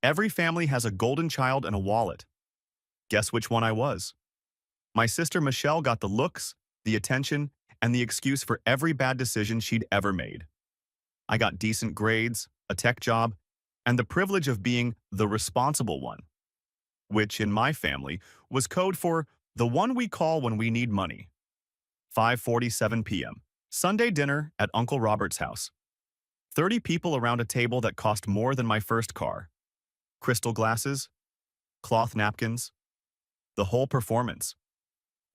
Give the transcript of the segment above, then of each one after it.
Every family has a golden child and a wallet. Guess which one I was? My sister Michelle got the looks, the attention, and the excuse for every bad decision she'd ever made. I got decent grades, a tech job, and the privilege of being the responsible one, which in my family was code for the one we call when we need money. 5:47 p.m. Sunday dinner at Uncle Robert's house. 30 people around a table that cost more than my first car. Crystal glasses, cloth napkins, the whole performance.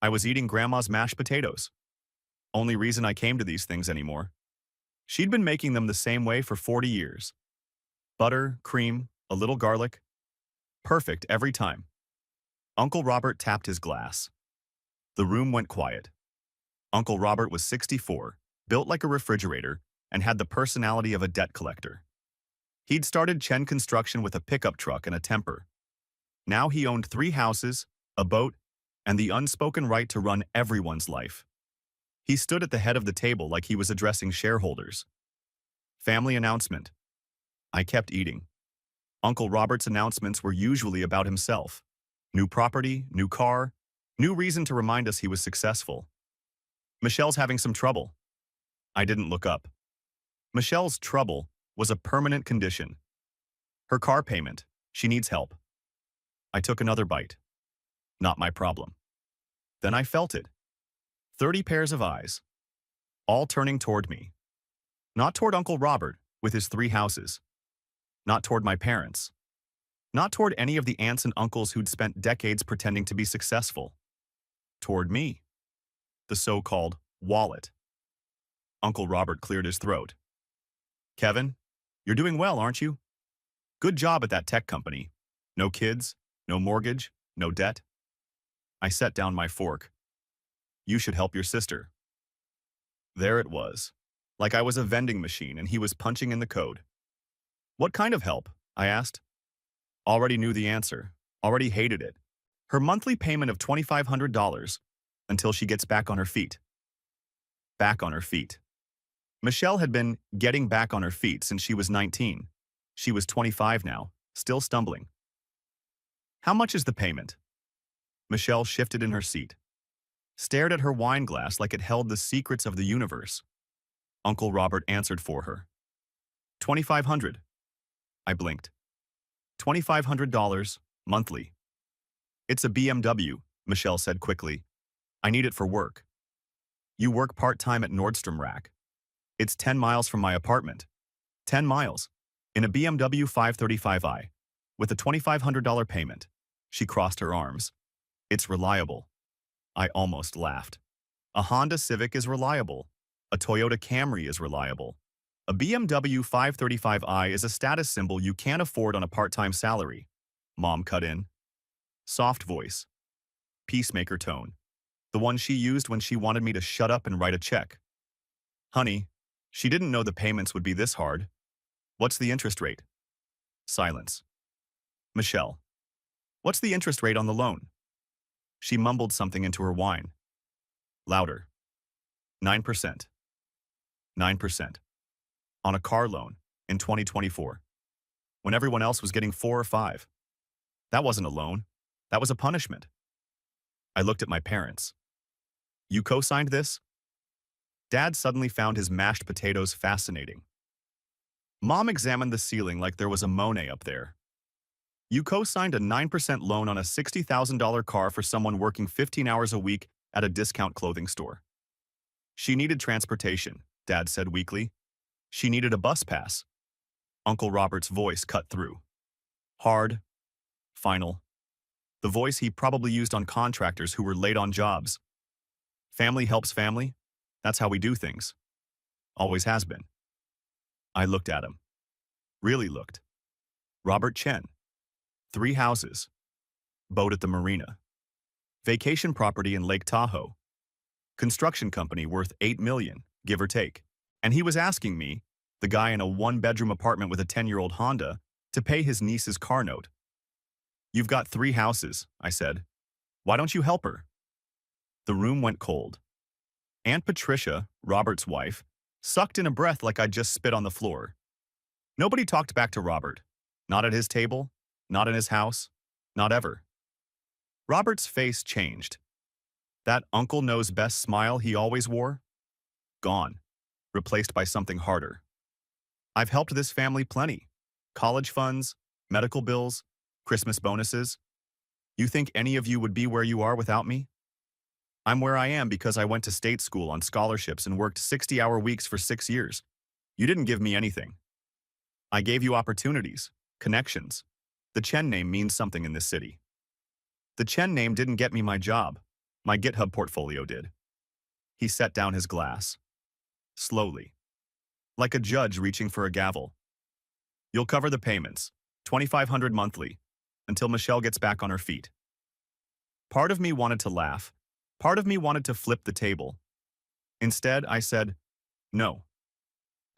I was eating Grandma's mashed potatoes. Only reason I came to these things anymore. She'd been making them the same way for 40 years. Butter, cream, a little garlic. Perfect every time. Uncle Robert tapped his glass. The room went quiet. Uncle Robert was 64, built like a refrigerator, and had the personality of a debt collector. He'd started Chen Construction with a pickup truck and a temper. Now he owned 3 houses, a boat, and the unspoken right to run everyone's life. He stood at the head of the table like he was addressing shareholders. Family announcement. I kept eating. Uncle Robert's announcements were usually about himself. New property, new car, new reason to remind us he was successful. Michelle's having some trouble. I didn't look up. Michelle's trouble was a permanent condition. Her car payment. She needs help. I took another bite. Not my problem. Then I felt it. 30 pairs of eyes. All turning toward me. Not toward Uncle Robert, with his 3 houses. Not toward my parents. Not toward any of the aunts and uncles who'd spent decades pretending to be successful. Toward me. The so-called wallet. Uncle Robert cleared his throat. Kevin, you're doing well, aren't you? Good job at that tech company. No kids, no mortgage, no debt. I set down my fork. You should help your sister. There it was, like I was a vending machine and he was punching in the code. What kind of help? I asked. Already knew the answer, already hated it. Her monthly payment of $2,500 until she gets back on her feet. Back on her feet. Michelle had been getting back on her feet since she was 19. She was 25 now, still stumbling. How much is the payment? Michelle shifted in her seat, stared at her wine glass like it held the secrets of the universe. Uncle Robert answered for her. $2,500. I blinked. $2,500 monthly. It's a BMW, Michelle said quickly. I need it for work. You work part-time at Nordstrom Rack. It's 10 miles from my apartment. 10 miles. In a BMW 535i. With a $2,500 payment. She crossed her arms. It's reliable. I almost laughed. A Honda Civic is reliable. A Toyota Camry is reliable. A BMW 535i is a status symbol you can't afford on a part-time salary. Mom cut in. Soft voice. Peacemaker tone. The one she used when she wanted me to shut up and write a check. Honey, she didn't know the payments would be this hard. What's the interest rate? Silence. Michelle. What's the interest rate on the loan? She mumbled something into her wine. Louder. 9%. 9%. On a car loan in 2024. When everyone else was getting 4 or 5. That wasn't a loan. That was a punishment. I looked at my parents. You co-signed this? Dad suddenly found his mashed potatoes fascinating. Mom examined the ceiling like there was a Monet up there. You co-signed a 9% loan on a $60,000 car for someone working 15 hours a week at a discount clothing store. She needed transportation, Dad said weakly. She needed a bus pass. Uncle Robert's voice cut through. Hard. Final. The voice he probably used on contractors who were late on jobs. Family helps family. That's how we do things. Always has been. I looked at him. Really looked. Robert Chen. 3 houses. Boat at the marina. Vacation property in Lake Tahoe. Construction company worth $8 million, give or take. And he was asking me, the guy in a 1-bedroom apartment with a 10-year-old Honda, to pay his niece's car note. You've got 3 houses, I said. Why don't you help her? The room went cold. Aunt Patricia, Robert's wife, sucked in a breath like I'd just spit on the floor. Nobody talked back to Robert. Not at his table, Not in his house. Not ever. Robert's face changed. That uncle knows best smile he always wore? Gone. Replaced by something harder. I've helped this family plenty. College funds, medical bills, Christmas bonuses. You think any of you would be where you are without me? I'm where I am because I went to state school on scholarships and worked 60-hour weeks for 6 years. You didn't give me anything. I gave you opportunities, connections. The Chen name means something in this city. The Chen name didn't get me my job. My GitHub portfolio did. He set down his glass. Slowly. Like a judge reaching for a gavel. You'll cover the payments, $2,500 monthly, until Michelle gets back on her feet. Part of me wanted to laugh. Part of me wanted to flip the table. Instead, I said, no.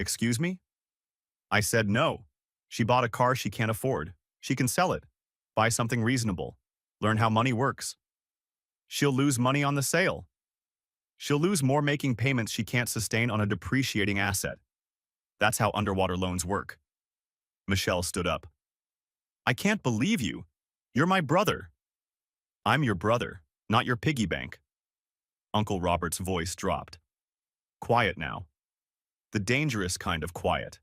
Excuse me? I said no. She bought a car she can't afford. She can sell it. Buy something reasonable. Learn how money works. She'll lose money on the sale. She'll lose more making payments she can't sustain on a depreciating asset. That's how underwater loans work. Michelle stood up. I can't believe you. You're my brother. I'm your brother, not your piggy bank. Uncle Robert's voice dropped. Quiet now. The dangerous kind of quiet.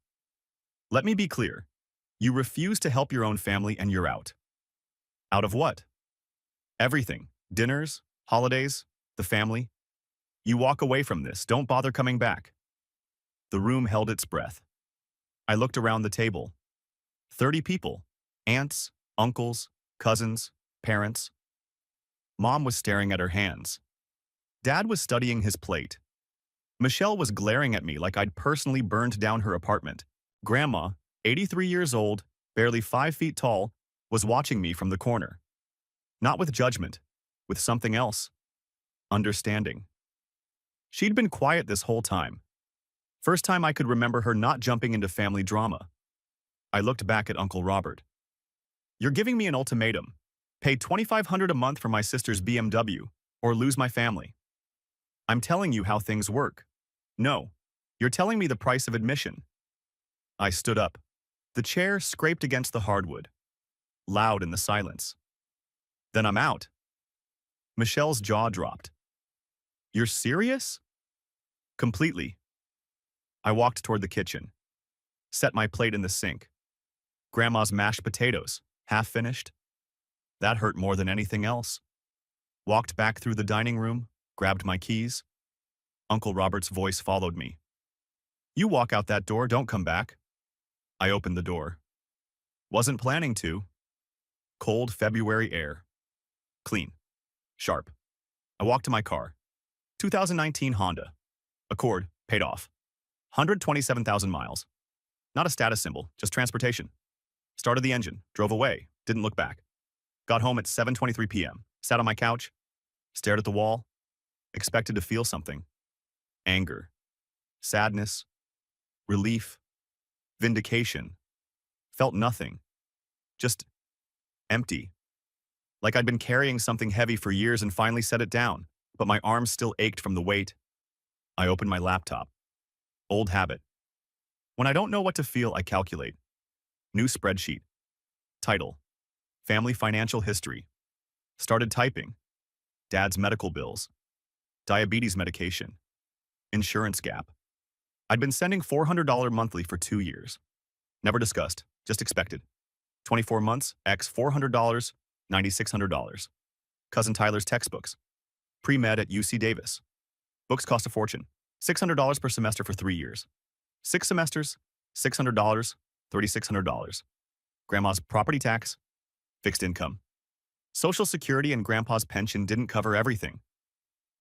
Let me be clear. You refuse to help your own family and you're out. Out of what? Everything. Dinners, holidays, the family. You walk away from this. Don't bother coming back. The room held its breath. I looked around the table. 30 people. Aunts, uncles, cousins, parents. Mom was staring at her hands. Dad was studying his plate. Michelle was glaring at me like I'd personally burned down her apartment. Grandma, 83 years old, barely 5 feet tall, was watching me from the corner. Not with judgment, with something else. Understanding. She'd been quiet this whole time. First time I could remember her not jumping into family drama. I looked back at Uncle Robert. You're giving me an ultimatum. Pay $2,500 a month for my sister's BMW, or lose my family. I'm telling you how things work. No, you're telling me the price of admission. I stood up. The chair scraped against the hardwood. Loud in the silence. Then I'm out. Michelle's jaw dropped. You're serious? Completely. I walked toward the kitchen. Set my plate in the sink. Grandma's mashed potatoes, half finished. That hurt more than anything else. Walked back through the dining room, grabbed my keys. Uncle Robert's voice followed me. You walk out that door, don't come back. I opened the door. Wasn't planning to. Cold February air. Clean. Sharp. I walked to my car. 2019 Honda. Accord, paid off. 127,000 miles. Not a status symbol, just transportation. Started the engine, drove away, didn't look back. Got home at 7:23 p.m., sat on my couch, stared at the wall, expected to feel something. Anger. Sadness. Relief. Vindication. Felt nothing. Just empty. Like I'd been carrying something heavy for years and finally set it down, but my arms still ached from the weight. I opened my laptop. Old habit. When I don't know what to feel, I calculate. New spreadsheet. Title. Family financial history. Started typing. Dad's medical bills. Diabetes medication. Insurance gap. I'd been sending $400 monthly for 2 years. Never discussed, just expected. 24 months, x $400, $9,600. Cousin Tyler's textbooks. Pre-med at UC Davis. Books cost a fortune. $600 per semester for 3 years. 6 semesters, $600, $3,600. Grandma's property tax, fixed income. Social Security and Grandpa's pension didn't cover everything.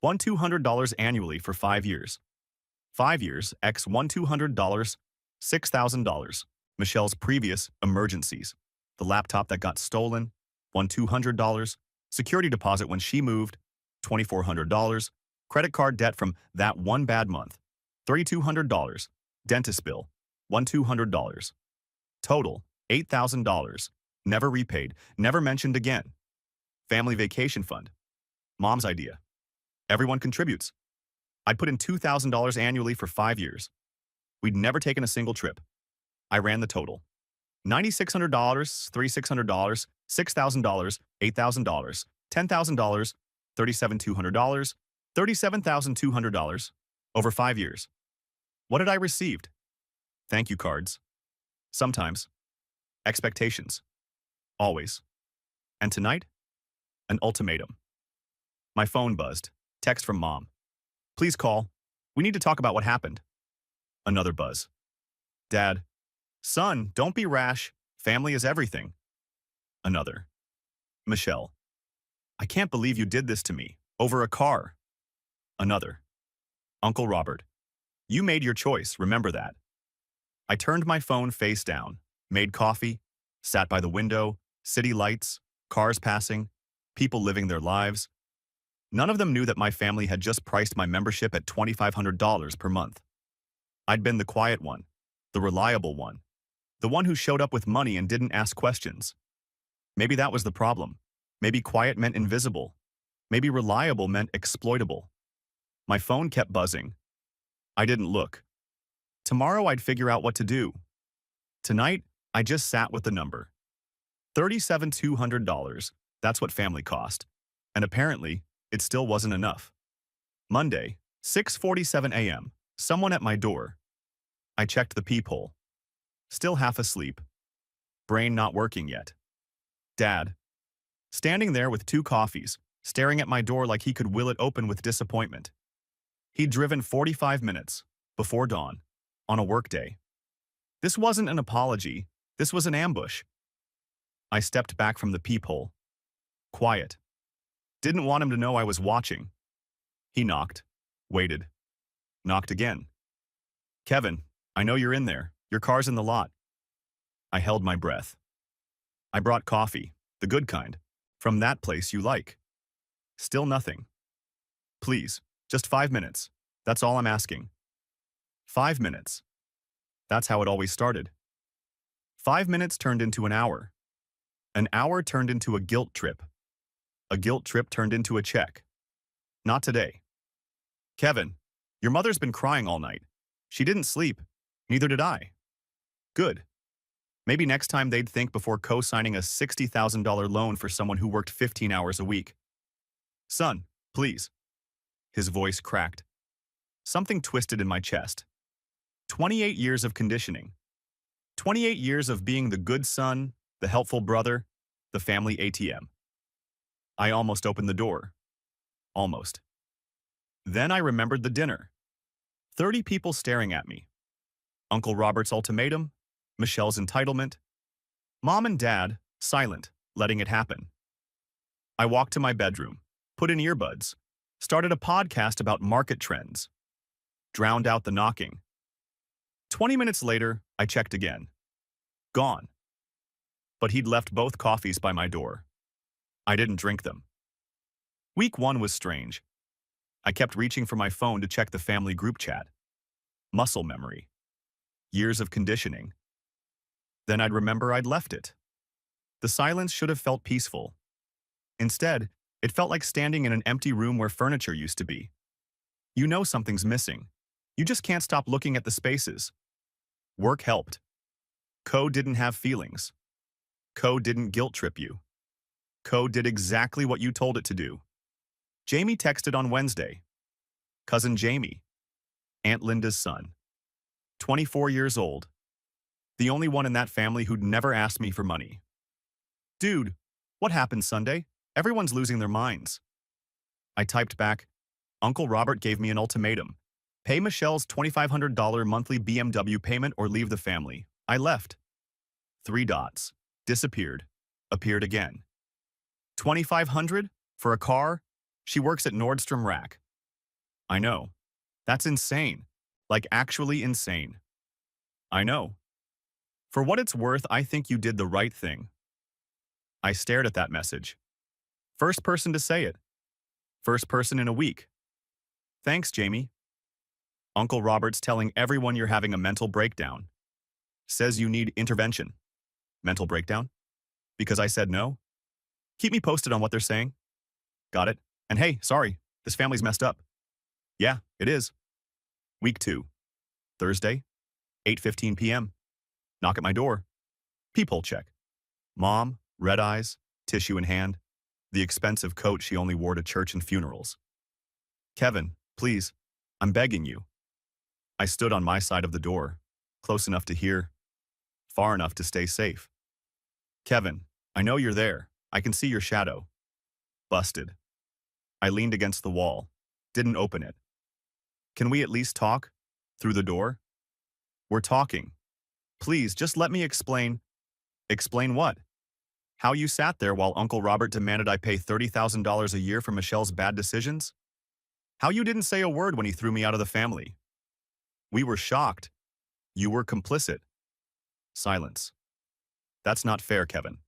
$1,200 annually for 5 years. 5 years, x $1,200, $6,000. Michelle's previous emergencies. The laptop that got stolen, $1,200. Security deposit when she moved, $2,400. Credit card debt from that one bad month, $3,200. Dentist bill, $1,200. Total, $8,000. Never repaid, never mentioned again. Family vacation fund. Mom's idea. Everyone contributes. I'd put in $2,000 annually for 5 years. We'd never taken a single trip. I ran the total. $9,600, $3,600, $6,000, $8,000, $10,000, $37,200, $37,200 over 5 years. What did I receive? Thank you cards. Sometimes. Expectations. Always. And tonight? An ultimatum. My phone buzzed. Text from mom. Please call. We need to talk about what happened. Another buzz. Dad. Son, don't be rash. Family is everything. Another. Michelle. I can't believe you did this to me. Over a car. Another. Uncle Robert. You made your choice, remember that. I turned my phone face down, made coffee, sat by the window, city lights, cars passing, people living their lives. None of them knew that my family had just priced my membership at $2,500 per month. I'd been the quiet one, the reliable one, the one who showed up with money and didn't ask questions. Maybe that was the problem. Maybe quiet meant invisible. Maybe reliable meant exploitable. My phone kept buzzing. I didn't look. Tomorrow I'd figure out what to do. Tonight, I just sat with the number. $37,200, that's what family cost. And apparently, it still wasn't enough. Monday, 6:47 a.m., someone at my door. I checked the peephole. Still half asleep. Brain not working yet. Dad. Standing there with 2 coffees, staring at my door like he could will it open with disappointment. He'd driven 45 minutes, before dawn, on a workday. This wasn't an apology, this was an ambush. I stepped back from the peephole. Quiet. Didn't want him to know I was watching. He knocked, waited, knocked again. Kevin, I know you're in there, your car's in the lot. I held my breath. I brought coffee, the good kind, from that place you like. Still nothing. Please, just 5 minutes, that's all I'm asking. 5 minutes. That's how it always started. 5 minutes turned into an hour. An hour turned into a guilt trip. A guilt trip turned into a check. Not today. Kevin, your mother's been crying all night. She didn't sleep. Neither did I. Good. Maybe next time they'd think before co-signing a $60,000 loan for someone who worked 15 hours a week. Son, please. His voice cracked. Something twisted in my chest. 28 years of conditioning. 28 years of being the good son, the helpful brother, the family ATM. I almost opened the door. Almost. Then I remembered the dinner. 30 people staring at me. Uncle Robert's ultimatum, Michelle's entitlement. Mom and Dad, silent, letting it happen. I walked to my bedroom, put in earbuds, started a podcast about market trends. Drowned out the knocking. 20 minutes later, I checked again. Gone. But he'd left both coffees by my door. I didn't drink them. Week 1 was strange. I kept reaching for my phone to check the family group chat. Muscle memory. Years of conditioning. Then I'd remember I'd left it. The silence should have felt peaceful. Instead, it felt like standing in an empty room where furniture used to be. You know something's missing. You just can't stop looking at the spaces. Work helped. Co didn't have feelings. Co didn't guilt trip you. Co did exactly what you told it to do. Jamie texted on Wednesday. Cousin Jamie. Aunt Linda's son. 24 years old. The only one in that family who'd never asked me for money. Dude, what happened Sunday? Everyone's losing their minds. I typed back, Uncle Robert gave me an ultimatum. Pay Michelle's $2,500 monthly BMW payment or leave the family. I left. 3 dots. Disappeared. Appeared again. $2,500? For a car? She works at Nordstrom Rack. I know. That's insane. Like actually insane. I know. For what it's worth, I think you did the right thing. I stared at that message. First person to say it. First person in a week. Thanks, Jamie. Uncle Robert's telling everyone you're having a mental breakdown. Says you need intervention. Mental breakdown? Because I said no? Keep me posted on what they're saying. Got it. And hey, sorry, this family's messed up. Yeah, it is. Week 2. Thursday, 8:15 p.m. Knock at my door. Peephole check. Mom, red eyes, tissue in hand, the expensive coat she only wore to church and funerals. Kevin, please, I'm begging you. I stood on my side of the door, close enough to hear, far enough to stay safe. Kevin, I know you're there. I can see your shadow. Busted. I leaned against the wall, didn't open it. Can we at least talk? Through the door? We're talking. Please, just let me explain. Explain what? How you sat there while Uncle Robert demanded I pay $30,000 a year for Michelle's bad decisions? How you didn't say a word when he threw me out of the family? We were shocked. You were complicit. Silence. That's not fair, Kevin.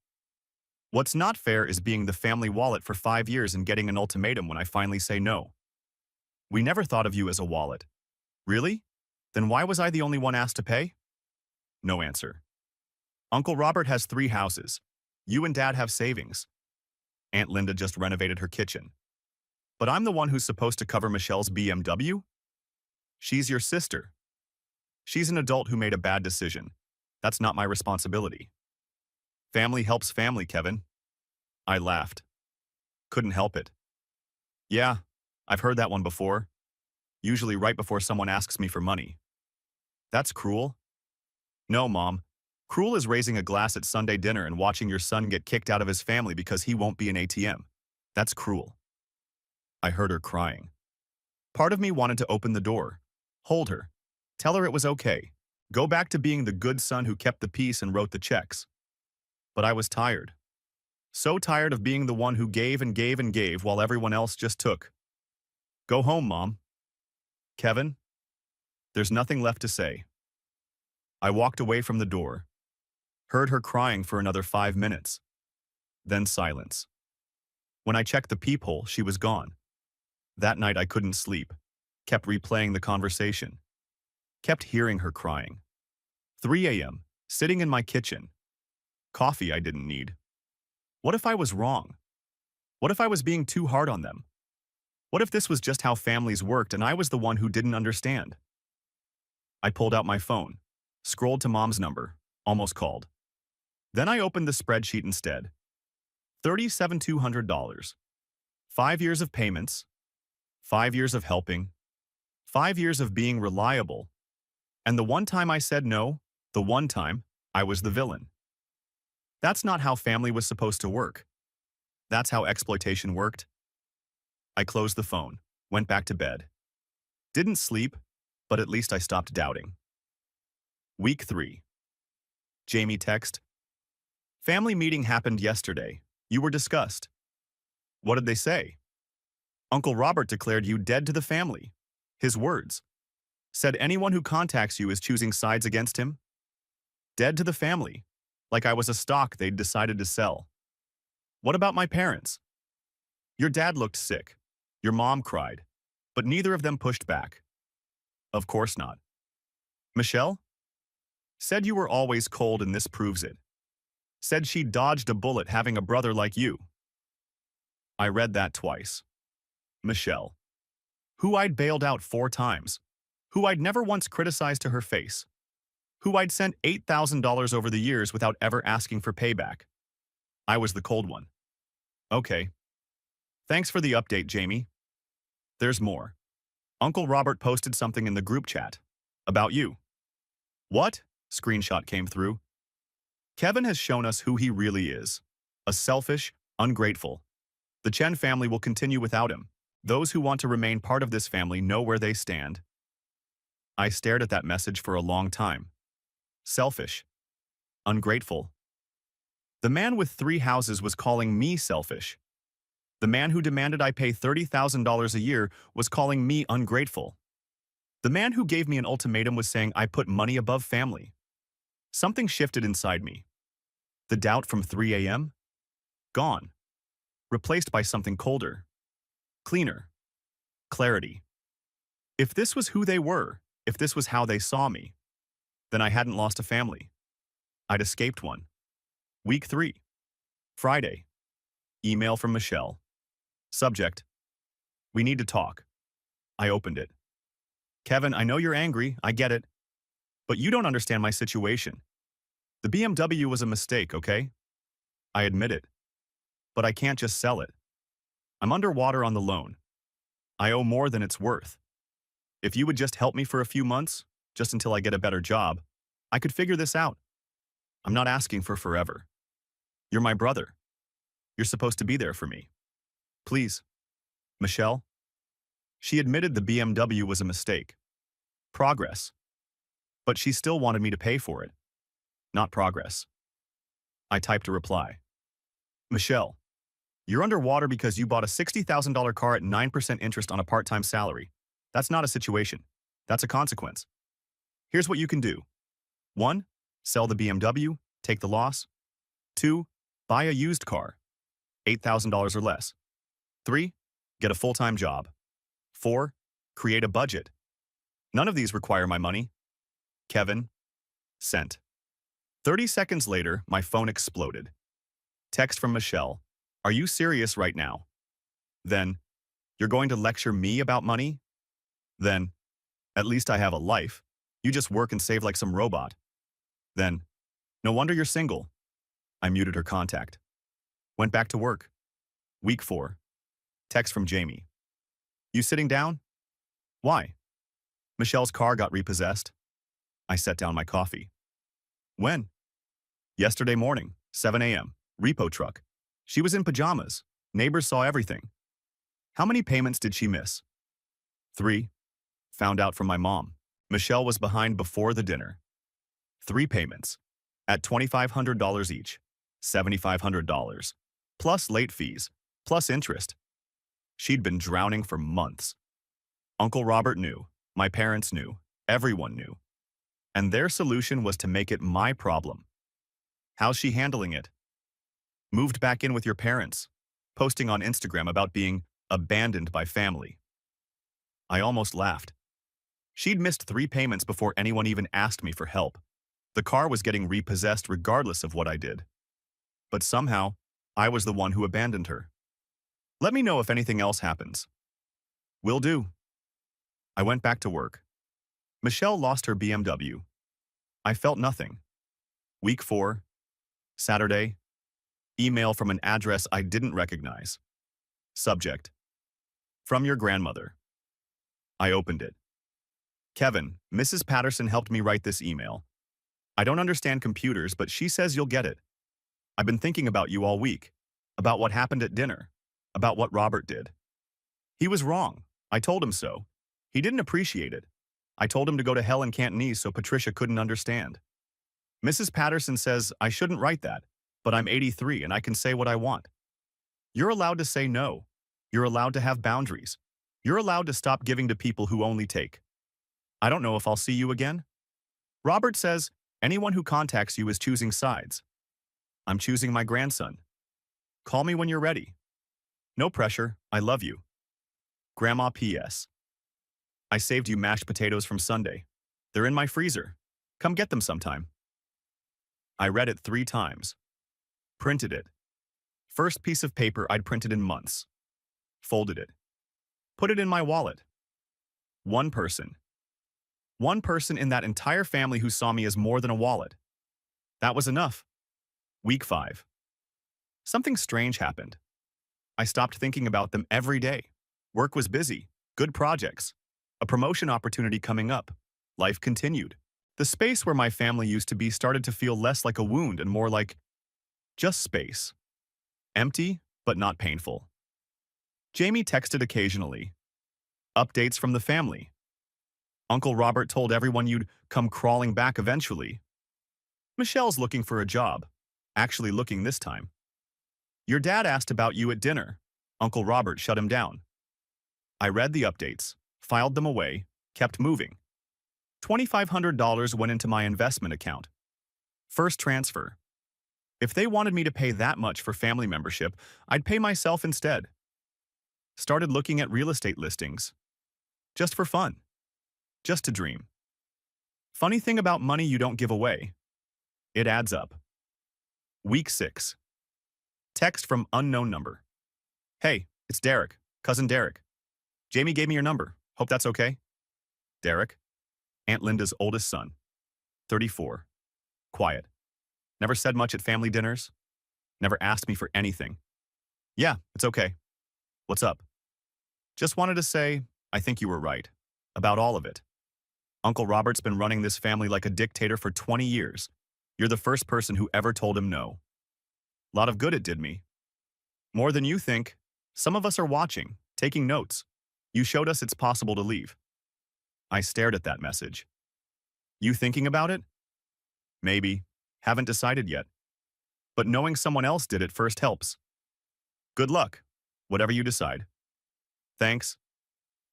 What's not fair is being the family wallet for 5 years and getting an ultimatum when I finally say no. We never thought of you as a wallet. Really? Then why was I the only one asked to pay? No answer. Uncle Robert has 3 houses. You and Dad have savings. Aunt Linda just renovated her kitchen. But I'm the one who's supposed to cover Michelle's BMW? She's your sister. She's an adult who made a bad decision. That's not my responsibility. Family helps family, Kevin. I laughed. Couldn't help it. Yeah, I've heard that one before. Usually right before someone asks me for money. That's cruel. No, Mom. Cruel is raising a glass at Sunday dinner and watching your son get kicked out of his family because he won't be an ATM. That's cruel. I heard her crying. Part of me wanted to open the door, hold her, tell her it was okay, go back to being the good son who kept the peace and wrote the checks. But I was tired. So tired of being the one who gave and gave and gave while everyone else just took. Go home, Mom. Kevin? There's nothing left to say. I walked away from the door, heard her crying for another 5 minutes. Then silence. When I checked the peephole, she was gone. That night I couldn't sleep, kept replaying the conversation, kept hearing her crying. 3 a.m., sitting in my kitchen. Coffee I didn't need. What if I was wrong? What if I was being too hard on them? What if this was just how families worked and I was the one who didn't understand? I pulled out my phone, scrolled to Mom's number, almost called. Then I opened the spreadsheet instead. $37,200. 5 years of payments, 5 years of helping, 5 years of being reliable, and the one time I said no, the one time, I was the villain. That's not how family was supposed to work. That's how exploitation worked. I closed the phone, went back to bed. Didn't sleep, but at least I stopped doubting. Week 3. Jamie text. Family meeting happened yesterday. You were discussed. What did they say? Uncle Robert declared you dead to the family. His words. Said anyone who contacts you is choosing sides against him. Dead to the family. Like I was a stock they'd decided to sell. What about my parents? Your dad looked sick. Your mom cried. But neither of them pushed back. Of course not. Michelle? Said you were always cold and this proves it. Said she dodged a bullet having a brother like you. I read that twice. Michelle. Who I'd bailed out 4 times. Who I'd never once criticized to her face. Who I'd sent $8,000 over the years without ever asking for payback. I was the cold one. Okay. Thanks for the update, Jamie. There's more. Uncle Robert posted something in the group chat. About you. What? Screenshot came through. Kevin has shown us who he really is. A selfish, ungrateful. The Chen family will continue without him. Those who want to remain part of this family know where they stand. I stared at that message for a long time. Selfish. Ungrateful. The man with 3 houses was calling me selfish. The man who demanded I pay $30,000 a year was calling me ungrateful. The man who gave me an ultimatum was saying I put money above family. Something shifted inside me. The doubt from 3 a.m.? Gone. Replaced by something colder. Cleaner. Clarity. If this was who they were, if this was how they saw me, then I hadn't lost a family. I'd escaped one. Week 3. Friday. Email from Michelle. Subject. We need to talk. I opened it. Kevin, I know you're angry, I get it. But you don't understand my situation. The BMW was a mistake, okay? I admit it. But I can't just sell it. I'm underwater on the loan. I owe more than it's worth. If you would just help me for a few months, just until I get a better job, I could figure this out. I'm not asking for forever. You're my brother. You're supposed to be there for me. Please. Michelle? She admitted the BMW was a mistake. Progress. But she still wanted me to pay for it. Not progress. I typed a reply. Michelle, you're underwater because you bought a $60,000 car at 9% interest on a part-time salary. That's not a situation. That's a consequence. Here's what you can do. 1. Sell the BMW, take the loss. 2. Buy a used car, $8,000 or less. 3. Get a full-time job. 4. Create a budget. None of these require my money. Kevin. Sent. 30 seconds later, my phone exploded. Text from Michelle. Are you serious right now? Then, you're going to lecture me about money? Then, at least I have a life. You just work and save like some robot. Then, no wonder you're single. I muted her contact. Went back to work. Week 4. Text from Jamie. You sitting down? Why? Michelle's car got repossessed. I set down my coffee. When? Yesterday morning, 7 a.m., repo truck. She was in pajamas. Neighbors saw everything. How many payments did she miss? 3. Found out from my mom. Michelle was behind before the dinner. 3 payments, at $2,500 each, $7,500, plus late fees, plus interest. She'd been drowning for months. Uncle Robert knew, my parents knew, everyone knew. And their solution was to make it my problem. How's she handling it? Moved back in with your parents, posting on Instagram about being abandoned by family. I almost laughed. She'd missed 3 payments before anyone even asked me for help. The car was getting repossessed regardless of what I did. But somehow, I was the one who abandoned her. Let me know if anything else happens. Will do. I went back to work. Michelle lost her BMW. I felt nothing. Week 4. Saturday. Email from an address I didn't recognize. Subject. From your grandmother. I opened it. Kevin, Mrs. Patterson helped me write this email. I don't understand computers, but she says you'll get it. I've been thinking about you all week, about what happened at dinner, about what Robert did. He was wrong. I told him so. He didn't appreciate it. I told him to go to hell in Cantonese so Patricia couldn't understand. Mrs. Patterson says I shouldn't write that, but I'm 83 and I can say what I want. You're allowed to say no. You're allowed to have boundaries. You're allowed to stop giving to people who only take. I don't know if I'll see you again. Robert says anyone who contacts you is choosing sides. I'm choosing my grandson. Call me when you're ready. No pressure. I love you. Grandma P.S. I saved you mashed potatoes from Sunday. They're in my freezer. Come get them sometime. I read it 3 times. Printed it. First piece of paper I'd printed in months. Folded it. Put it in my wallet. One person. One person in that entire family who saw me as more than a wallet. That was enough. Week 5. Something strange happened. I stopped thinking about them every day. Work was busy. Good projects. A promotion opportunity coming up. Life continued. The space where my family used to be started to feel less like a wound and more like just space. Empty, but not painful. Jamie texted occasionally. Updates from the family. Uncle Robert told everyone you'd come crawling back eventually. Michelle's looking for a job. Actually looking this time. Your dad asked about you at dinner. Uncle Robert shut him down. I read the updates, filed them away, kept moving. $2,500 went into my investment account. First transfer. If they wanted me to pay that much for family membership, I'd pay myself instead. Started looking at real estate listings. Just for fun. Just to dream. Funny thing about money you don't give away. It adds up. Week 6. Text from unknown number. Hey, it's Derek, cousin Derek. Jamie gave me your number. Hope that's okay. Derek, Aunt Linda's oldest son. 34. Quiet. Never said much at family dinners. Never asked me for anything. Yeah, it's okay. What's up? Just wanted to say, I think you were right. About all of it. Uncle Robert's been running this family like a dictator for 20 years. You're the first person who ever told him no. Lot of good it did me. More than you think. Some of us are watching, taking notes. You showed us it's possible to leave. I stared at that message. You thinking about it? Maybe. Haven't decided yet. But knowing someone else did it first helps. Good luck, whatever you decide. Thanks.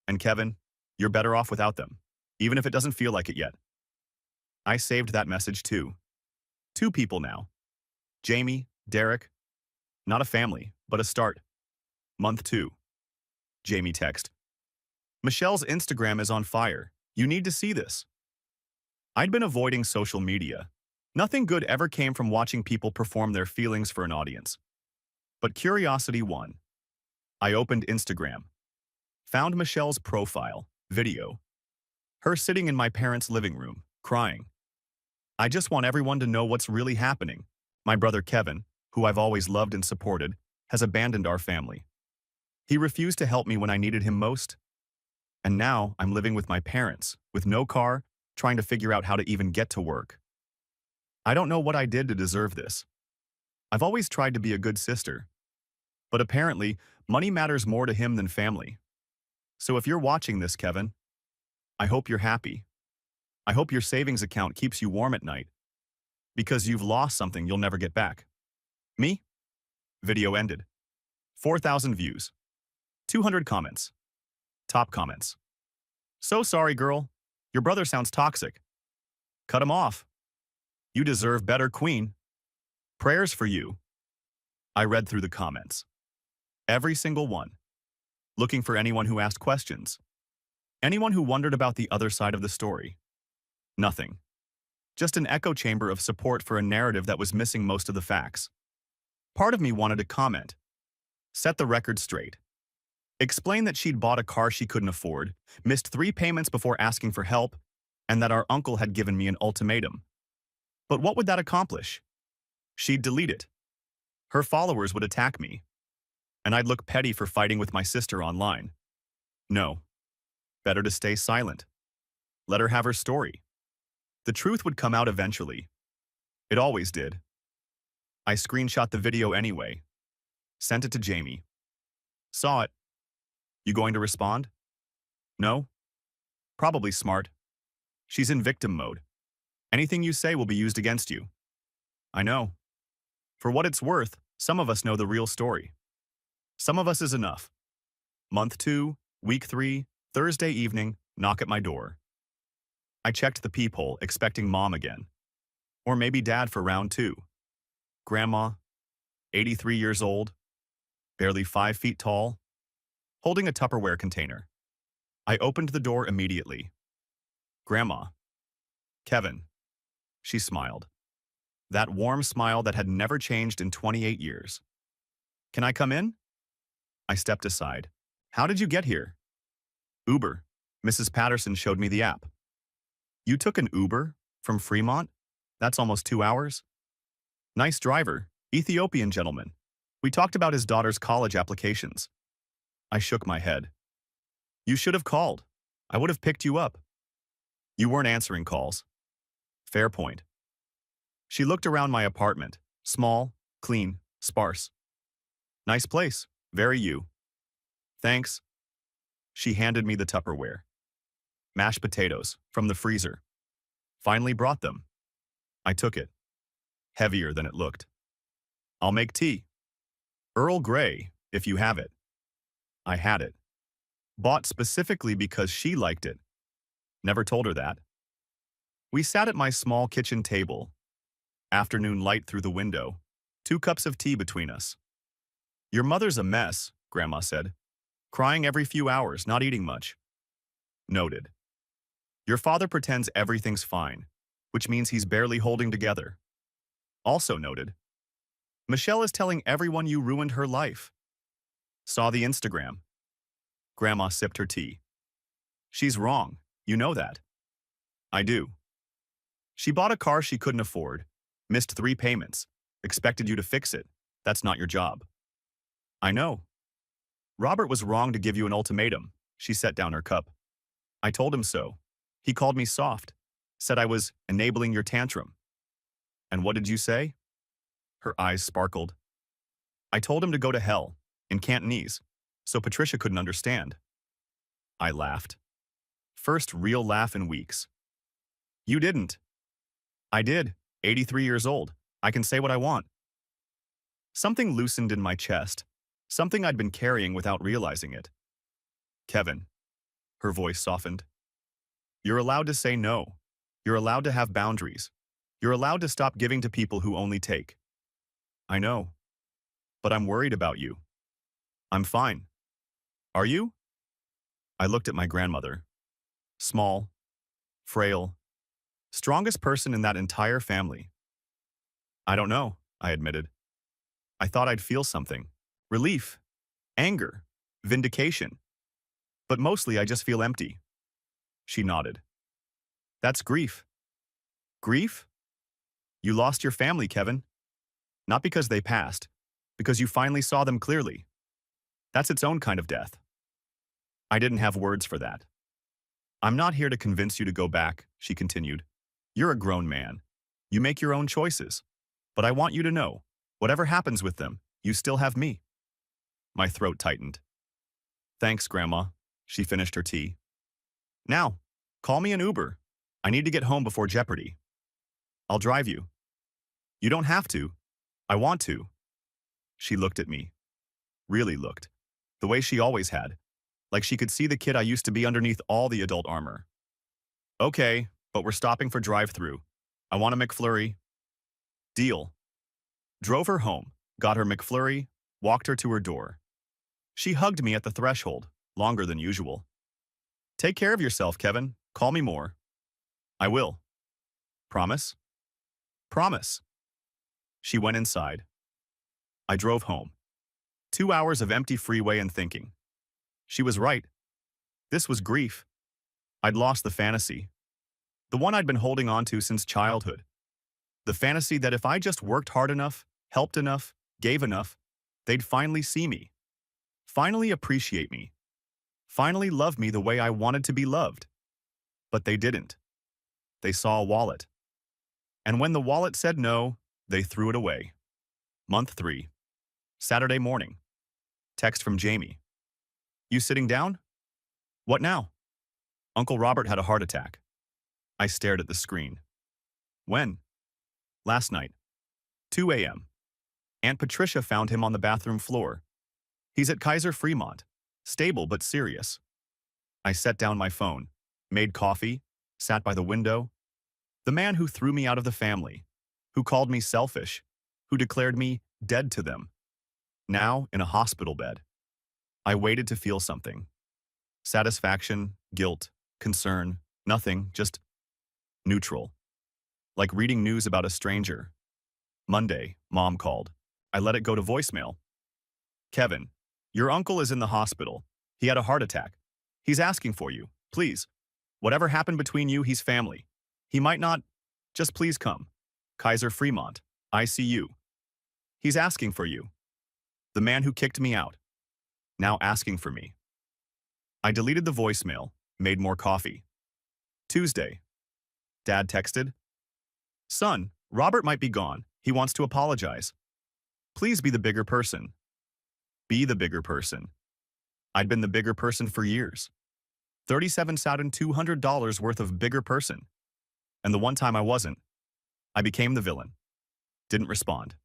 And Kevin, you're better off without them, even if it doesn't feel like it yet. I saved that message too. 2 people now. Jamie, Derek. Not a family, but a start. Month 2. Jamie text. Michelle's Instagram is on fire. You need to see this. I'd been avoiding social media. Nothing good ever came from watching people perform their feelings for an audience. But curiosity won. I opened Instagram. Found Michelle's profile, video. Her sitting in my parents' living room, crying. I just want everyone to know what's really happening. My brother Kevin, who I've always loved and supported, has abandoned our family. He refused to help me when I needed him most. And now I'm living with my parents, with no car, trying to figure out how to even get to work. I don't know what I did to deserve this. I've always tried to be a good sister. But apparently, money matters more to him than family. So if you're watching this, Kevin, I hope you're happy. I hope your savings account keeps you warm at night. Because you've lost something you'll never get back. Me? Video ended. 4,000 views. 200 comments. Top comments. So sorry, girl. Your brother sounds toxic. Cut him off. You deserve better, queen. Prayers for you. I read through the comments. Every single one. Looking for anyone who asked questions. Anyone who wondered about the other side of the story. Nothing. Just an echo chamber of support for a narrative that was missing most of the facts. Part of me wanted to comment. Set the record straight. Explain that she'd bought a car she couldn't afford, missed 3 payments before asking for help, and that our uncle had given me an ultimatum. But what would that accomplish? She'd delete it. Her followers would attack me. And I'd look petty for fighting with my sister online. No. Better to stay silent. Let her have her story. The truth would come out eventually. It always did. I screenshot the video anyway. Sent it to Jamie. Saw it. You going to respond? No? Probably smart. She's in victim mode. Anything you say will be used against you. I know. For what it's worth, some of us know the real story. Some of us is enough. Month 2, week 3, Thursday evening, knock at my door. I checked the peephole, expecting mom again. Or maybe dad for round 2. Grandma, 83 years old, barely 5 feet tall, holding a Tupperware container. I opened the door immediately. Grandma. Kevin. She smiled. That warm smile that had never changed in 28 years. Can I come in? I stepped aside. How did you get here? Uber. Mrs. Patterson showed me the app. You took an Uber? From Fremont? That's almost 2 hours? Nice driver, Ethiopian gentleman. We talked about his daughter's college applications. I shook my head. You should have called. I would have picked you up. You weren't answering calls. Fair point. She looked around my apartment. Small, clean, sparse. Nice place. Very you. Thanks. She handed me the Tupperware. Mashed potatoes, from the freezer. Finally brought them. I took it. Heavier than it looked. I'll make tea. Earl Grey, if you have it. I had it. Bought specifically because she liked it. Never told her that. We sat at my small kitchen table. Afternoon light through the window. 2 cups of tea between us. Your mother's a mess, Grandma said. Crying every few hours, not eating much. Noted. Your father pretends everything's fine, which means he's barely holding together. Also noted. Michelle is telling everyone you ruined her life. Saw the Instagram. Grandma sipped her tea. She's wrong, you know that. I do. She bought a car she couldn't afford, Missed 3 payments. Expected you to fix it. That's not your job. I know. Robert was wrong to give you an ultimatum. She set down her cup. I told him so. He called me soft. Said I was enabling your tantrum. And what did you say? Her eyes sparkled. I told him to go to hell, in Cantonese, so Patricia couldn't understand. I laughed. First real laugh in weeks. You didn't. I did. 83 years old. I can say what I want. Something loosened in my chest. Something I'd been carrying without realizing it. Kevin. Her voice softened. You're allowed to say no. You're allowed to have boundaries. You're allowed to stop giving to people who only take. I know. But I'm worried about you. I'm fine. Are you? I looked at my grandmother. Small, frail, strongest person in that entire family. I don't know, I admitted. I thought I'd feel something. Relief, anger, vindication. But mostly I just feel empty. She nodded. That's grief. Grief? You lost your family, Kevin. Not because they passed, because you finally saw them clearly. That's its own kind of death. I didn't have words for that. I'm not here to convince you to go back, she continued. You're a grown man. You make your own choices. But I want you to know, whatever happens with them, you still have me. My throat tightened. Thanks, Grandma. She finished her tea. Now, call me an Uber. I need to get home before Jeopardy. I'll drive you. You don't have to. I want to. She looked at me. Really looked. The way she always had. Like she could see the kid I used to be underneath all the adult armor. Okay, but we're stopping for drive-thru. I want a McFlurry. Deal. Drove her home, got her McFlurry, walked her to her door. She hugged me at the threshold, longer than usual. Take care of yourself, Kevin. Call me more. I will. Promise? Promise. She went inside. I drove home. 2 hours of empty freeway and thinking. She was right. This was grief. I'd lost the fantasy. The one I'd been holding on to since childhood. The fantasy that if I just worked hard enough, helped enough, gave enough, they'd finally see me. Finally appreciate me. Finally love me the way I wanted to be loved. But they didn't. They saw a wallet. And when the wallet said no, they threw it away. Month 3. Saturday morning. Text from Jamie. You sitting down? What now? Uncle Robert had a heart attack. I stared at the screen. When? Last night. 2 a.m. Aunt Patricia found him on the bathroom floor. He's at Kaiser Fremont. Stable but serious. I set down my phone, made coffee, sat by the window. The man who threw me out of the family, who called me selfish, who declared me dead to them. Now in a hospital bed. I waited to feel something. Satisfaction, guilt, concern, nothing, just neutral. Like reading news about a stranger. Monday, Mom called. I let it go to voicemail. Kevin, your uncle is in the hospital. He had a heart attack. He's asking for you, please. Whatever happened between you, he's family. He might not. Just please come. Kaiser Fremont, ICU. He's asking for you. The man who kicked me out. Now asking for me. I deleted the voicemail, made more coffee. Tuesday. Dad texted. Son, Robert might be gone. He wants to apologize. Please be the bigger person. Be the bigger person. I'd been the bigger person for years. $37,200 worth of bigger person. And the one time I wasn't, I became the villain. Didn't respond.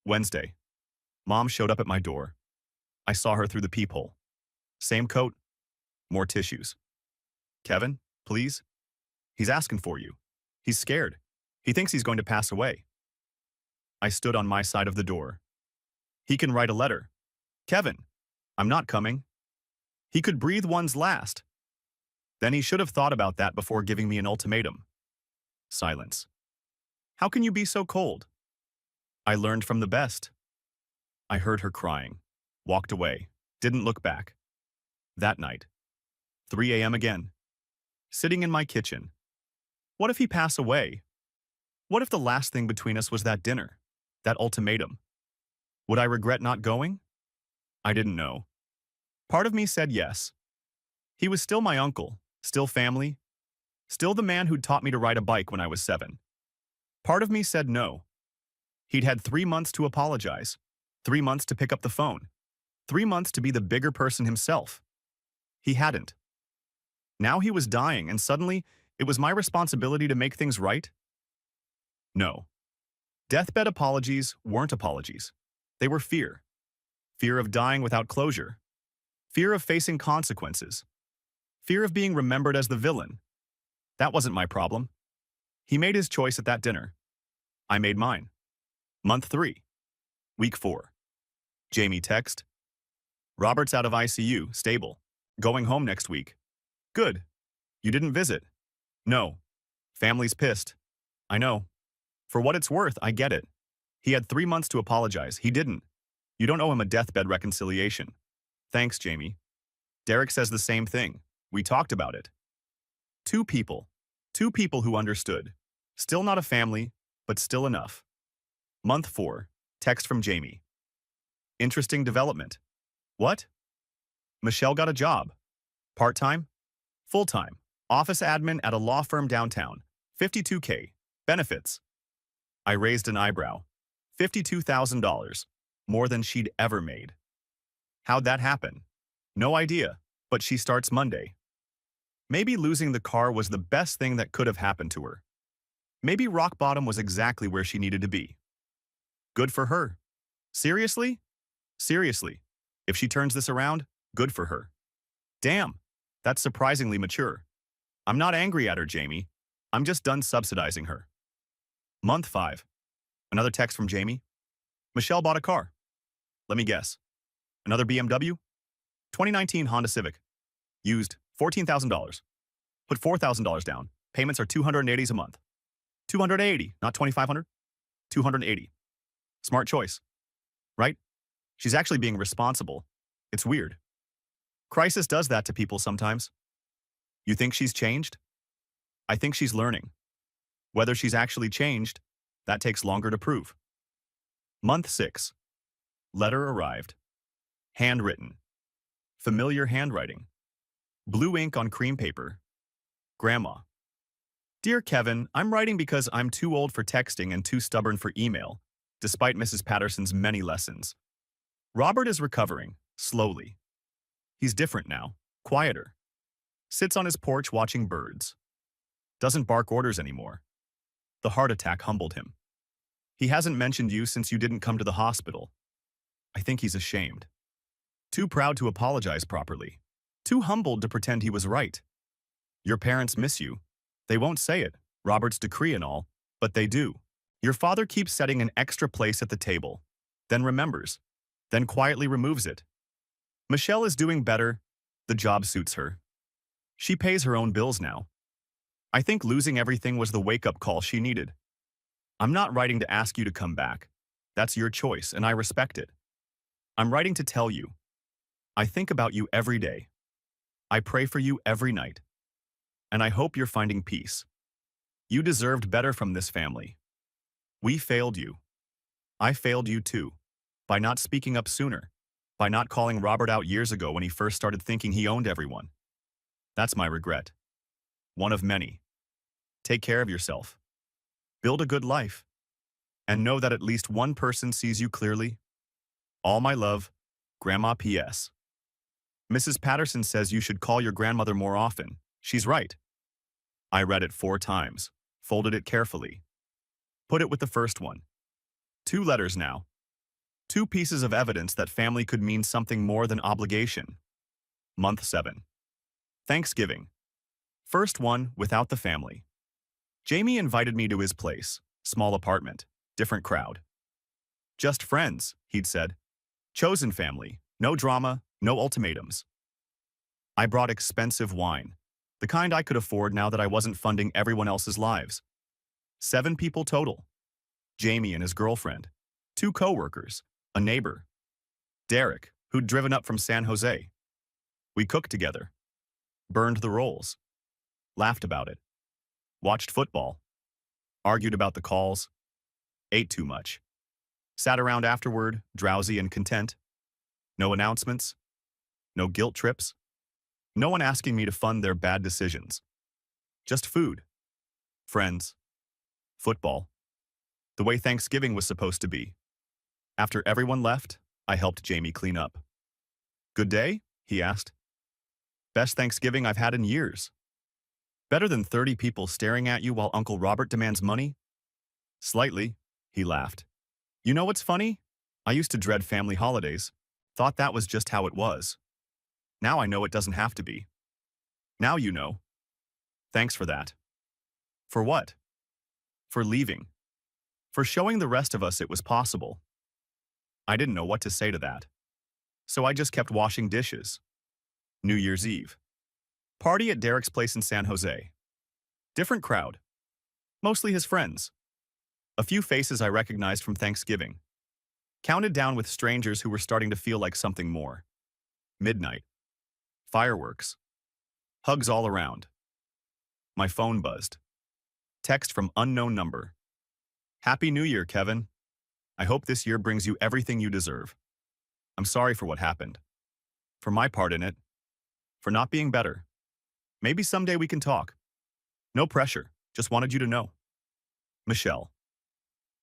Wednesday. Mom showed up at my door. I saw her through the peephole. Same coat, more tissues. Kevin, please? He's asking for you. He's scared. He thinks he's going to pass away. I stood on my side of the door. He can write a letter. Kevin, I'm not coming. He could breathe one's last. Then he should have thought about that before giving me an ultimatum. Silence. How can you be so cold? I learned from the best. I heard her crying, walked away, didn't look back. That night. 3 a.m. again. Sitting in my kitchen. What if he pass away? What if the last thing between us was that dinner? That ultimatum? Would I regret not going? I didn't know. Part of me said yes. He was still my uncle, still family, still the man who'd taught me to ride a bike when I was 7. Part of me said no. He'd had 3 months to apologize, 3 months to pick up the phone, 3 months to be the bigger person himself. He hadn't. Now he was dying, and suddenly it was my responsibility to make things right? No. Deathbed apologies weren't apologies. They were fear. Fear of dying without closure. Fear of facing consequences. Fear of being remembered as the villain. That wasn't my problem. He made his choice at that dinner. I made mine. Month 3. Week 4. Jamie text. Robert's out of ICU, stable. Going home next week. Good. You didn't visit. No. Family's pissed. I know. For what it's worth, I get it. He had 3 months to apologize. He didn't. You don't owe him a deathbed reconciliation. Thanks, Jamie. Derek says the same thing. We talked about it. 2 people. 2 people who understood. Still not a family, but still enough. Month 4. Text from Jamie. Interesting development. What? Michelle got a job. Part-time? Full-time. Office admin at a law firm downtown. $52K. Benefits. I raised an eyebrow. $52,000. More than she'd ever made. How'd that happen? No idea, but she starts Monday. Maybe losing the car was the best thing that could have happened to her. Maybe rock bottom was exactly where she needed to be. Good for her. Seriously? Seriously. If she turns this around, good for her. Damn, that's surprisingly mature. I'm not angry at her, Jamie. I'm just done subsidizing her. Month 5. Another text from Jamie. Michelle bought a car. Let me guess. Another BMW? 2019 Honda Civic. Used, $14,000. Put $4,000 down. Payments are $280 a month. $280, not $2,500. $280. Smart choice. Right? She's actually being responsible. It's weird. Crisis does that to people sometimes. You think she's changed? I think she's learning. Whether she's actually changed, that takes longer to prove. Month 6. Letter arrived. Handwritten. Familiar handwriting. Blue ink on cream paper. Grandma. Dear Kevin, I'm writing because I'm too old for texting and too stubborn for email, despite Mrs. Patterson's many lessons. Robert is recovering, slowly. He's different now, quieter. Sits on his porch watching birds. Doesn't bark orders anymore. The heart attack humbled him. He hasn't mentioned you since you didn't come to the hospital. I think he's ashamed. Too proud to apologize properly. Too humbled to pretend he was right. Your parents miss you. They won't say it, Robert's decree and all, but they do. Your father keeps setting an extra place at the table, then remembers, then quietly removes it. Michelle is doing better. The job suits her. She pays her own bills now. I think losing everything was the wake-up call she needed. I'm not writing to ask you to come back. That's your choice, and I respect it. I'm writing to tell you. I think about you every day. I pray for you every night. And I hope you're finding peace. You deserved better from this family. We failed you. I failed you too. By not speaking up sooner. By not calling Robert out years ago when he first started thinking he owned everyone. That's my regret. One of many. Take care of yourself. Build a good life. And know that at least one person sees you clearly. All my love, Grandma P.S. Mrs. Patterson says you should call your grandmother more often. She's right. I read it 4 times, folded it carefully. Put it with the first one. 2 letters now. 2 pieces of evidence that family could mean something more than obligation. Month 7. Thanksgiving. First one without the family. Jamie invited me to his place, small apartment, different crowd. Just friends, he'd said. Chosen family, no drama, no ultimatums. I brought expensive wine, the kind I could afford now that I wasn't funding everyone else's lives. 7 people total. Jamie and his girlfriend, 2 co-workers, a neighbor. Derek, who'd driven up from San Jose. We cooked together. Burned the rolls. Laughed about it. Watched football. Argued about the calls, ate too much. Sat around afterward, drowsy and content. No announcements, no guilt trips, no one asking me to fund their bad decisions. Just food, friends, football. The way Thanksgiving was supposed to be. After everyone left, I helped Jamie clean up. "Good day?" he asked. "Best Thanksgiving I've had in years. Better than 30 people staring at you while Uncle Robert demands money?" "Slightly," he laughed. "You know what's funny? I used to dread family holidays. Thought that was just how it was. Now I know it doesn't have to be. Now you know. Thanks for that." "For what?" "For leaving. For showing the rest of us it was possible." I didn't know what to say to that. So I just kept washing dishes. New Year's Eve. Party at Derek's place in San Jose. Different crowd. Mostly his friends. A few faces I recognized from Thanksgiving. Counted down with strangers who were starting to feel like something more. Midnight. Fireworks. Hugs all around. My phone buzzed. Text from unknown number. "Happy New Year, Kevin. I hope this year brings you everything you deserve. I'm sorry for what happened. For my part in it. For not being better. Maybe someday we can talk. No pressure, just wanted you to know. Michelle."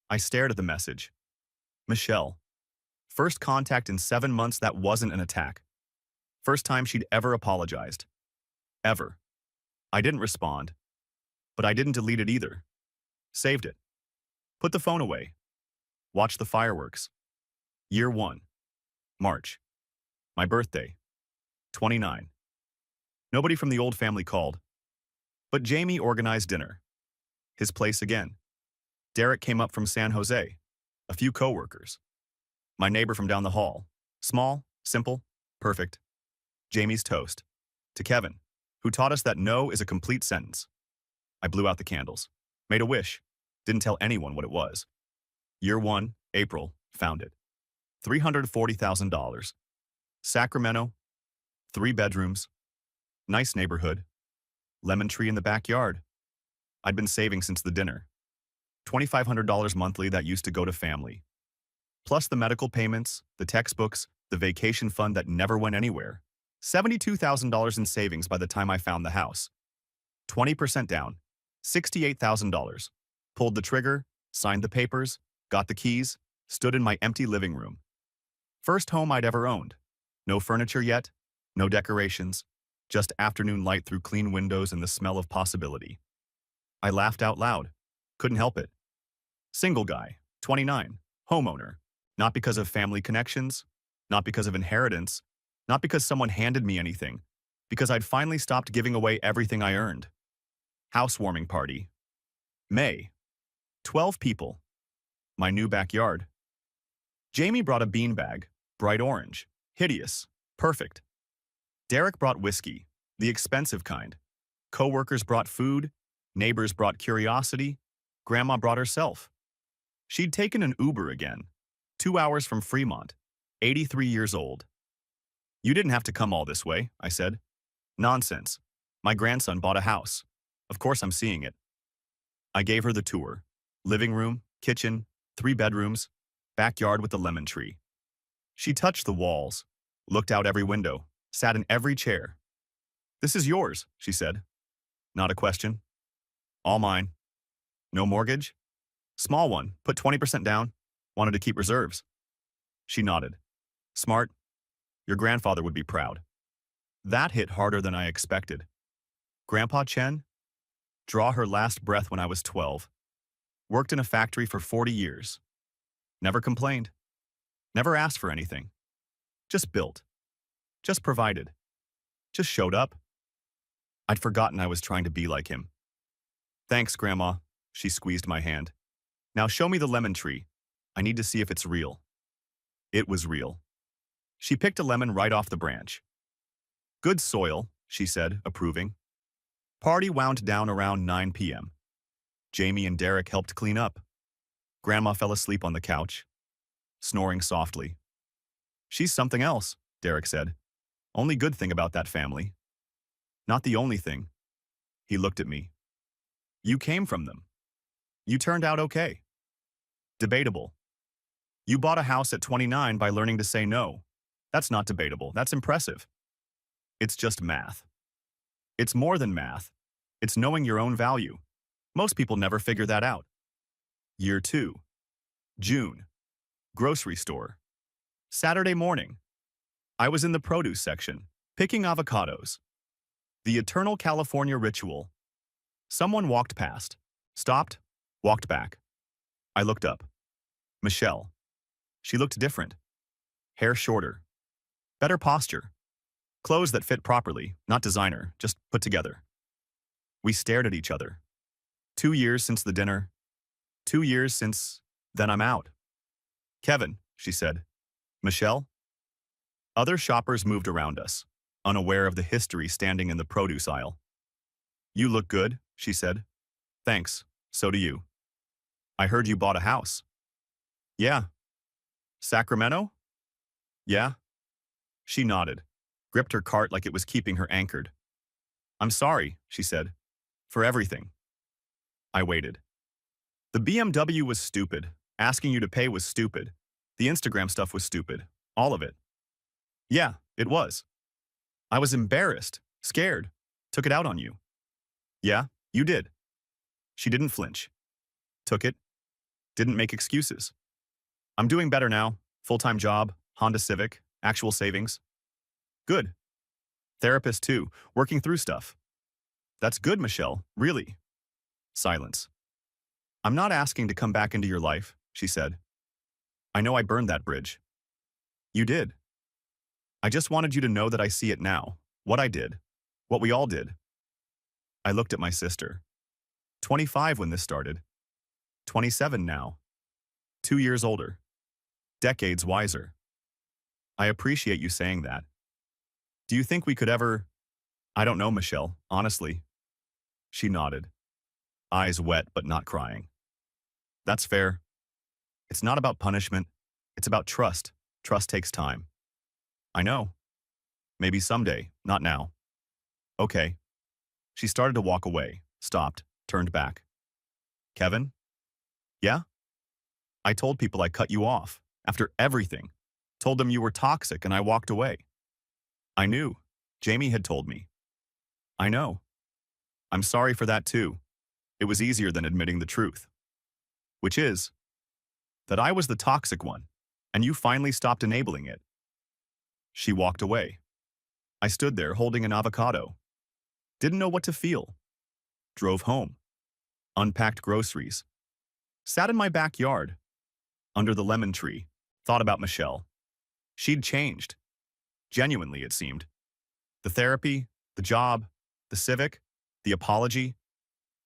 I stared at the message. Michelle. First contact in 7 months that wasn't an attack. First time she'd ever apologized. Ever. I didn't respond. But I didn't delete it either. Saved it. Put the phone away. Watched the fireworks. Year 1. March. My birthday. 29. Nobody from the old family called. But Jamie organized dinner. His place again. Derek came up from San Jose. A few coworkers. My neighbor from down the hall. Small, simple, perfect. Jamie's toast. To Kevin, who taught us that no is a complete sentence. I blew out the candles. Made a wish. Didn't tell anyone what it was. Year 1, April, found it. $340,000. Sacramento. 3 bedrooms. Nice neighborhood. Lemon tree in the backyard. I'd been saving since the dinner. $2,500 monthly that used to go to family. Plus the medical payments, the textbooks, the vacation fund that never went anywhere. $72,000 in savings by the time I found the house. 20% down. $68,000. Pulled the trigger, signed the papers, got the keys, stood in my empty living room. First home I'd ever owned. No furniture yet, no decorations, just afternoon light through clean windows and the smell of possibility. I laughed out loud. Couldn't help it. Single guy, 29, homeowner. Not because of family connections, not because of inheritance, not because someone handed me anything, because I'd finally stopped giving away everything I earned. Housewarming party. May. 12 people. My new backyard. Jamie brought a beanbag, bright orange, hideous, perfect. Derek brought whiskey, the expensive kind. Coworkers brought food, neighbors brought curiosity, Grandma brought herself. She'd taken an Uber again, 2 hours from Fremont, 83 years old. "You didn't have to come all this way," I said. "Nonsense. My grandson bought a house. Of course I'm seeing it." I gave her the tour. Living room, kitchen, 3 bedrooms, backyard with the lemon tree. She touched the walls, looked out every window, sat in every chair. "This is yours," she said. Not a question. "All mine." "No mortgage?" "Small one, put 20% down. Wanted to keep reserves." She nodded. "Smart. Your grandfather would be proud." That hit harder than I expected. Grandpa Chen? Draw her last breath when I was 12. Worked in a factory for 40 years. Never complained. Never asked for anything. Just built. Just provided. Just showed up. I'd forgotten I was trying to be like him. "Thanks, Grandma." She squeezed my hand. "Now show me the lemon tree. I need to see if it's real." It was real. She picked a lemon right off the branch. "Good soil," she said, approving. Party wound down around 9 p.m. Jamie and Derek helped clean up. Grandma fell asleep on the couch, snoring softly. "She's something else," Derek said. "Only good thing about that family." "Not the only thing." He looked at me. "You came from them. You turned out okay. Debatable. You bought a house at 29 by learning to say no. That's not debatable. That's impressive. It's just math. It's more than math. It's knowing your own value. Most people never figure that out. Year 2. June. Grocery store. Saturday morning. I was in the produce section, picking avocados. The eternal California ritual. Someone walked past, stopped, walked back. I looked up. Michelle. She looked different. Hair shorter. Better posture. Clothes that fit properly, not designer, just put together. We stared at each other. 2 years since the dinner. 2 years since, then I'm out. Kevin, she said. Michelle? Other shoppers moved around us, unaware of the history standing in the produce aisle. You look good, she said. Thanks, so do you. I heard you bought a house. Yeah. Sacramento? Yeah. She nodded, gripped her cart like it was keeping her anchored. I'm sorry, she said, for everything. I waited. The BMW was stupid. Asking you to pay was stupid. The Instagram stuff was stupid. All of it. Yeah, it was. I was embarrassed, scared, took it out on you. Yeah, you did. She didn't flinch. Took it. Didn't make excuses. I'm doing better now. Full-time job, Honda Civic, actual savings. Good. Therapist too, working through stuff. That's good, Michelle, really. Silence. I'm not asking to come back into your life, she said. I know I burned that bridge. You did. I just wanted you to know that I see it now, what I did, what we all did. I looked at my sister. 25 when this started. 27 now. 2 years older. Decades wiser. I appreciate you saying that. Do you think we could ever... I don't know, Michelle, honestly. She nodded. Eyes wet but not crying. That's fair. It's not about punishment. It's about trust. Trust takes time. I know. Maybe someday, not now. Okay. She started to walk away, stopped, turned back. Kevin? Yeah? I told people I cut you off, after everything. Told them you were toxic and I walked away. I knew. Jamie had told me. I know. I'm sorry for that too. It was easier than admitting the truth. Which is that I was the toxic one, and you finally stopped enabling it. She walked away. I stood there holding an avocado. Didn't know what to feel. Drove home. Unpacked groceries. Sat in my backyard. Under the lemon tree. Thought about Michelle. She'd changed. Genuinely, it seemed. The therapy, the job, the civic, the apology.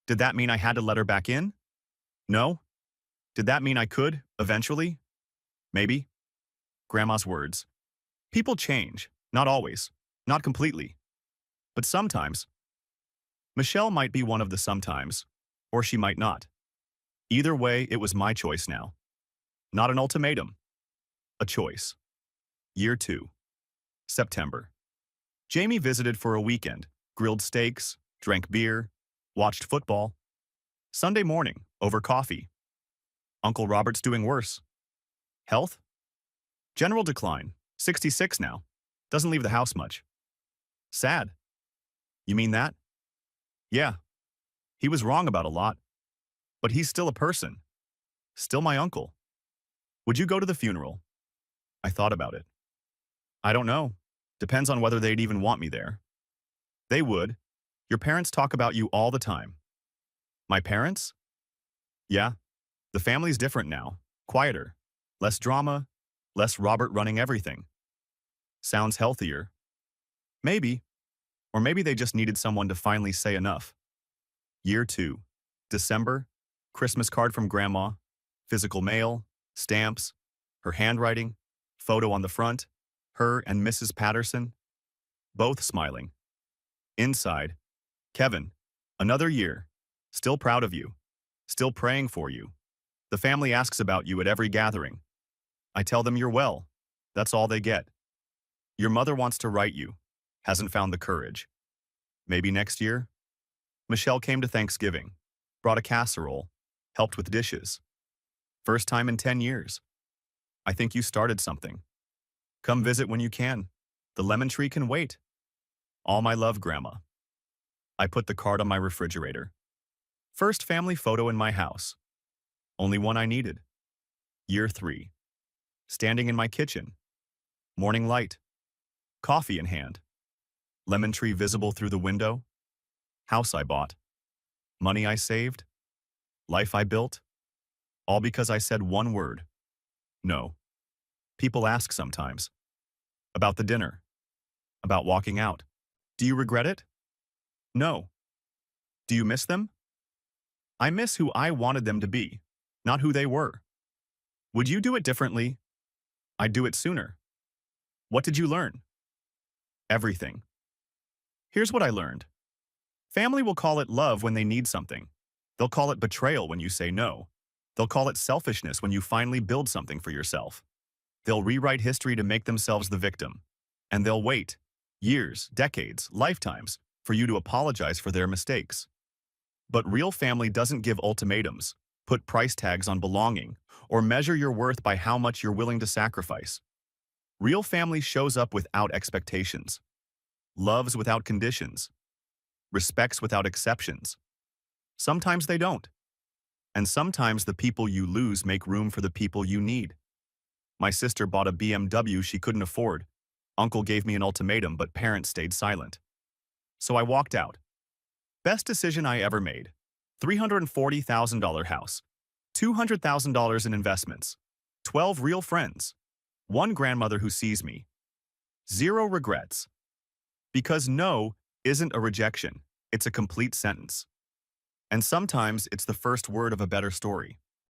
Did that mean I had to let her back in? No. Did that mean I could, eventually? Maybe. Grandma's words. People change. Not always. Not completely. But sometimes. Michelle might be one of the sometimes. Or she might not. Either way, it was my choice now. Not an ultimatum. A choice. Year 2. September. Jamie visited for a weekend. Grilled steaks, drank beer, watched football. Sunday morning, over coffee. Uncle Robert's doing worse. Health? General decline. 66 now. Doesn't leave the house much. Sad. You mean that? Yeah. He was wrong about a lot. But he's still a person. Still my uncle. Would you go to the funeral? I thought about it. I don't know. Depends on whether they'd even want me there. They would. Your parents talk about you all the time. My parents? Yeah. The family's different now. Quieter. Less drama. Less Robert running everything. Sounds healthier. Maybe. Or maybe they just needed someone to finally say enough. Year 2. December. Christmas card from Grandma. Physical mail. Stamps. Her handwriting. Photo on the front. Her and Mrs. Patterson. Both smiling. Inside. Kevin. Another year. Still proud of you. Still praying for you. The family asks about you at every gathering. I tell them you're well. That's all they get. Your mother wants to write you. Hasn't found the courage. Maybe next year? Michelle came to Thanksgiving. Brought a casserole. Helped with dishes. First time in 10 years. I think you started something. Come visit when you can. The lemon tree can wait. All my love, Grandma. I put the card on my refrigerator. First family photo in my house. Only one I needed. Year 3. Standing in my kitchen. Morning light. Coffee in hand. Lemon tree visible through the window. House I bought. Money I saved. Life I built. All because I said one word. No. People ask sometimes. About the dinner. About walking out. Do you regret it? No. Do you miss them? I miss who I wanted them to be, not who they were. Would you do it differently? I'd do it sooner. What did you learn? Everything. Here's what I learned. Family will call it love when they need something. They'll call it betrayal when you say no. They'll call it selfishness when you finally build something for yourself. They'll rewrite history to make themselves the victim. And they'll wait, years, decades, lifetimes, for you to apologize for their mistakes. But real family doesn't give ultimatums, put price tags on belonging, or measure your worth by how much you're willing to sacrifice. Real family shows up without expectations, loves without conditions, respects without exceptions. Sometimes they don't. And sometimes the people you lose make room for the people you need. My sister bought a BMW she couldn't afford. Uncle gave me an ultimatum, but parents stayed silent. So I walked out. Best decision I ever made. $340,000 house. $200,000 in investments. 12 real friends. One grandmother who sees me. Zero regrets. Because no isn't a rejection. It's a complete sentence. And sometimes it's the first word of a better story.